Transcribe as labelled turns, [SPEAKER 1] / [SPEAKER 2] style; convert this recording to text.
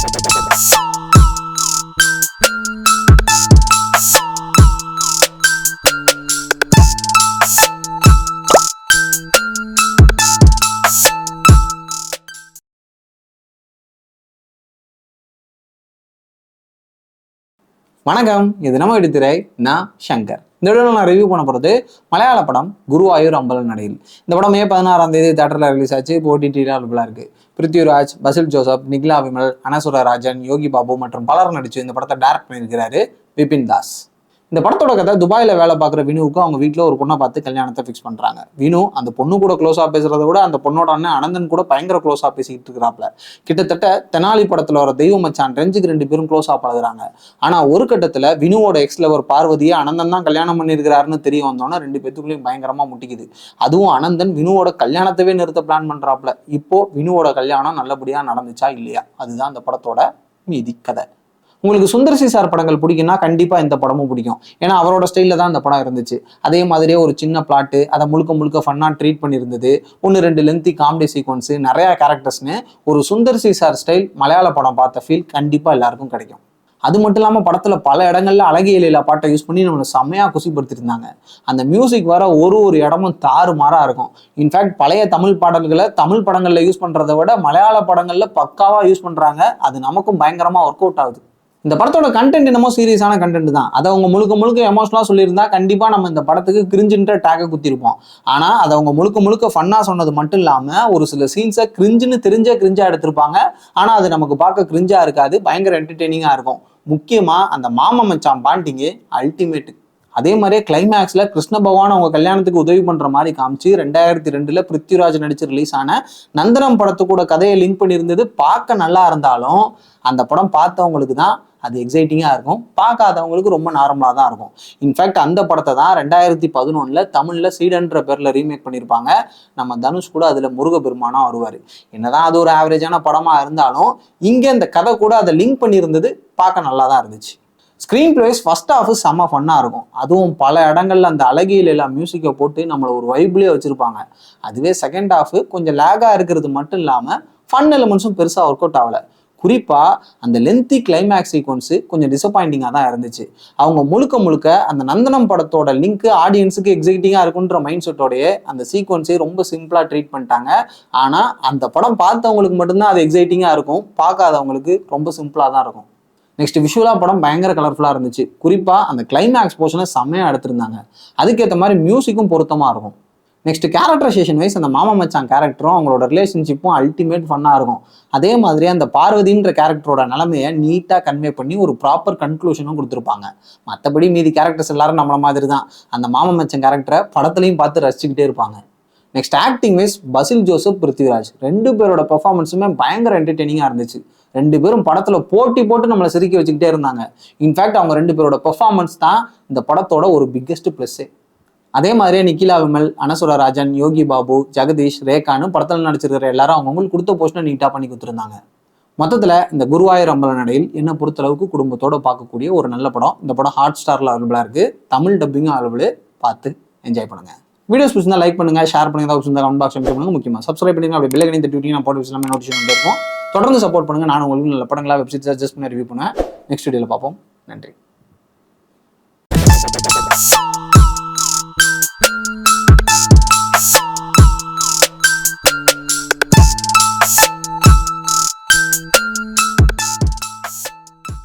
[SPEAKER 1] வணக்கம், இது நம்ம எடுத்துரை. நான் சங்கர். இந்த வீடியோவில் நான் ரிவ்யூ பண்ண போகிறது மலையாள படம் குருவாயூர் அம்பல நடையில். இந்த படம் மே 16ஆம் தேதி தியேட்டரில் ரிலீஸ் ஆச்சு. ஓடிடியில் அவைலபிளாக இருக்கு. பிருத்விராஜ், பசில் ஜோசப், நிகிலா விமல், அனசுர ராஜன், யோகி பாபு மற்றும் பலர் நடிச்சு இந்த படத்தை டைரக்ட் பண்ணியிருக்கிறாரு விபின் தாஸ். இந்த படத்தோட கதை, துபாயில் வேலை பார்க்குற வினுவுக்கு அவங்க வீட்டில் ஒரு பொண்ணை பார்த்து கல்யாணத்தை ஃபிக்ஸ் பண்ணுறாங்க. வினு அந்த பொண்ணு கூட க்ளோஸாக பேசுறத விட அந்த பொண்ணோட அண்ணன் அனந்தன் கூட பயங்கர க்ளோஸாக பேசிக்கிட்டு இருக்கிறாப்ல. கிட்டத்தட்ட தெனாலி படத்தில் வர தெய்வ மச்சான் ரெஞ்சுக்கு 2 பேரும் க்ளோஸாக பழகுறாங்க. ஆனால் ஒரு கட்டத்தில் வினுவோட எக்ஸ் லவர் பார்வதியை அனந்தன் தான் கல்யாணம் பண்ணியிருக்கிறாருன்னு தெரிய வந்தோன்னா 2 பேத்துக்குள்ளேயும் பயங்கரமாக முட்டிக்குது. அதுவும் அனந்தன் வினுவோட கல்யாணத்தவே நிறுத்த பிளான் பண்ணுறாப்ல. இப்போ வினுவோட கல்யாணம் நல்லபடியாக நடந்துச்சா இல்லையா, அதுதான் அந்த படத்தோட மீதி கதை. உங்களுக்கு சுந்தர்சி சார் படங்கள் பிடிக்கும்னா கண்டிப்பா இந்த படமும் பிடிக்கும். ஏன்னா அவரோட ஸ்டைல தான் இந்த படம் இருந்துச்சு. அதே மாதிரியே ஒரு சின்ன பிளாட்டு, அதை முழுக்க ஃபன்னா ட்ரீட் பண்ணியிருந்தது. 1-2 லென்த்தி காமெடி சீக்வன்ஸ், நிறைய கேரக்டர்ஸ்னு ஒரு சுந்தர்சி சார் ஸ்டைல் மலையாள படம் பார்த்த ஃபீல் கண்டிப்பா எல்லாருக்கும் கிடைக்கும். அது மட்டும் இல்லாமல் படத்துல பல இடங்கள்ல அழகிய லீலா பாட்டை யூஸ் பண்ணி நம்மளை செம்மையா குசிப்படுத்திருந்தாங்க. அந்த மியூசிக் வர ஒரு இடமும் தாறுமாறா இருக்கும். இன்ஃபேக்ட் பழைய தமிழ் பாடல்களை தமிழ் படங்கள்ல யூஸ் பண்றதை விட மலையாள படங்கள்ல பக்காவா யூஸ் பண்றாங்க. அது நமக்கும் பயங்கரமா ஒர்க் அவுட் ஆகுது. இந்த படத்தோட கண்டென்ட் என்னமோ சீரியஸான கண்டென்ட் தான். அதை அவங்க முழுக்க எமோஷனலா சொல்லியிருந்தா கண்டிப்பா நம்ம இந்த படத்துக்கு கிரிஞ்சுன்ற டேக்கை குத்திருப்போம். ஆனா அதை அவங்க முழுக்க ஃபன்னா சொன்னது மட்டும் இல்லாம ஒரு சில சீன்ஸை கிரிஞ்சுன்னு தெரிஞ்சே கிரிஞ்சா எடுத்திருப்பாங்க. ஆனா அது நமக்கு பார்க்க கிரிஞ்சா இருக்காது, பயங்கர என்டர்டெய்னிங்கா இருக்கும். முக்கியமா அந்த மாமா மச்சான் பாண்டிங்கு அல்டிமேட். அதே மாதிரியே கிளைமேக்ஸ்ல கிருஷ்ண பகவான் அவங்க கல்யாணத்துக்கு உதவி பண்ற மாதிரி காமிச்சு 2002 பிருத்விராஜ் நடிச்சு ரிலீஸ் ஆன நந்தனம் படத்து கூட கதையை லிங்க் பண்ணியிருந்தது. பார்க்க நல்லா இருந்தாலும் அந்த படம் பார்த்தவங்களுக்கு தான் அது எக்ஸைட்டிங்கா இருக்கும், பார்க்காதவங்களுக்கு ரொம்ப நார்மலா தான் இருக்கும். இன்ஃபேக்ட் அந்த படத்தை தான் 2011 தமிழ்ல சீடன்ற பேர்ல ரீமேக் பண்ணியிருப்பாங்க. நம்ம தனுஷ் கூட அதுல முருகபெருமானா வருவாரு. என்னதான் அது ஒரு ஆவரேஜான படமா இருந்தாலும் இங்க இந்த கதை கூட அதை லிங்க் பண்ணியிருந்தது பார்க்க நல்லா தான் இருந்துச்சு. ஸ்க்ரீன் பிளேஸ் ஃபர்ஸ்ட் ஹாஃப் செம்ம ஃபன்னாக இருக்கும். அதுவும் பல இடங்கள்ல அந்த அழகியில் எல்லாம் மியூசிக்கை போட்டு நம்மளை ஒரு வைப்லேயே வச்சிருப்பாங்க. அதுவே செகண்ட் ஹாஃப் கொஞ்சம் லேகாக இருக்கிறது மட்டும் இல்லாமல் ஃபன் எலிமெண்ட்ஸும் பெருசாக ஒர்க் அவுட் ஆகலை. குறிப்பாக அந்த லென்த்தி கிளைமேக்ஸ் சீக்வன்ஸு கொஞ்சம் டிசப்பாயிண்டிங்காக தான் இருந்துச்சு. அவங்க முழுக்க அந்த நந்தனம் படத்தோட லிங்க் ஆடியன்ஸுக்கு எக்ஸைட்டிங்காக இருக்குன்ற மைண்ட் செட்டோடையே அந்த சீக்வன்ஸை ரொம்ப சிம்பிளாக ட்ரீட் பண்ணிட்டாங்க. ஆனால் அந்த படம் பார்த்தவங்களுக்கு மட்டும்தான் அது எக்ஸைட்டிங்காக இருக்கும், பார்க்காதவங்களுக்கு ரொம்ப சிம்பிளாக தான் இருக்கும். நெக்ஸ்ட் விஷுவலா படம் பயங்கர கலர்ஃபுல்லாக இருந்துச்சு. குறிப்பாக அந்த கிளைமேக்ஸ் போர்ஷனை செம்மையாக எடுத்திருந்தாங்க. அதுக்கேற்ற மாதிரி மியூசிக்கும் பொருத்தமாக இருக்கும். நெக்ஸ்ட் கேரக்டரைசேஷன் வைஸ் அந்த மாமா மச்சான் கேரக்டரும் அவங்களோட ரிலேஷன்ஷிப்பும் அல்டிமேட் ஃபன்னாக இருக்கும். அதே மாதிரி அந்த பார்வதின்ற கேரக்டரோட நிலைமையை நீட்டாக கன்வே பண்ணி ஒரு ப்ராப்பர் கன்க்ளூஷனும் கொடுத்துருப்பாங்க. மற்றபடி மீதி கேரக்டர்ஸ் எல்லாரும் நம்மள மாதிரி தான் அந்த மாமா மச்சான் கேரக்டரை படத்துலையும் பார்த்து ரசிச்சுக்கிட்டே இருப்பாங்க. Next acting wise Basil Joseph, Prithviraj 2 பேரோட பெர்ஃபார்மன்ஸுமே பயங்கர என்டர்டெய்னிங்காக இருந்துச்சு. 2 பேரும் படத்துல போட்டு நம்மளை சிரிக்க வச்சுக்கிட்டே இருந்தாங்க. இன்ஃபேக்ட் அவங்க 2 பேரோட பெர்ஃபார்மன்ஸ் தான் இந்த படத்தோட ஒரு பிக்கெஸ்ட் பிளஸ்ஸே. அதே மாதிரியே நிகிலா விமல், அனசுர ராஜன், யோகி பாபு, ஜெகதீஷ், ரேகான்னு படத்தில் நடிச்சிருக்கிற எல்லாரும் அவங்களுக்கு கொடுத்த போஸ்ட்டை நீட்டாக பண்ணி கொடுத்துருந்தாங்க. மொத்தத்தில் இந்த குருவாயூர் அம்பல நடையில் என்ன பொறுத்தளவுக்கு குடும்பத்தோட பார்க்கக்கூடிய ஒரு நல்ல படம். இந்த படம் ஹாட்ஸ்டாரில் அவைலபிளாக இருக்கு, தமிழ் டப்பிங்கும் அவைலபிள். பார்த்து என்ஜாய் பண்ணுங்க. வீடியோஸ் பிடிச்சிருந்தா லைக் பண்ணுங்க, ஷேர் பண்ணுங்க, கமெண்ட் பாக்ஸ் பண்ணுங்க. முக்கியமாக சப்ஸ்கிரைப் பண்ணுங்க. அப்படி பெல் ஐக்கனை தட்டி விட்டீங்கன்னா நான் போட்ட எல்லாமே நோட்டிஃபிகேஷன் இருக்கும். தொடர்ந்து சப்போர்ட் பண்ணுங்க. நான் உங்களுக்கு நல்ல படங்களா வெப்சைட் சஜஸ்ட் பண்ணி ரிவ்யூ பண்ணுவேன். நெக்ஸ்ட் வீடியோவில் பார்ப்போம். நன்றி.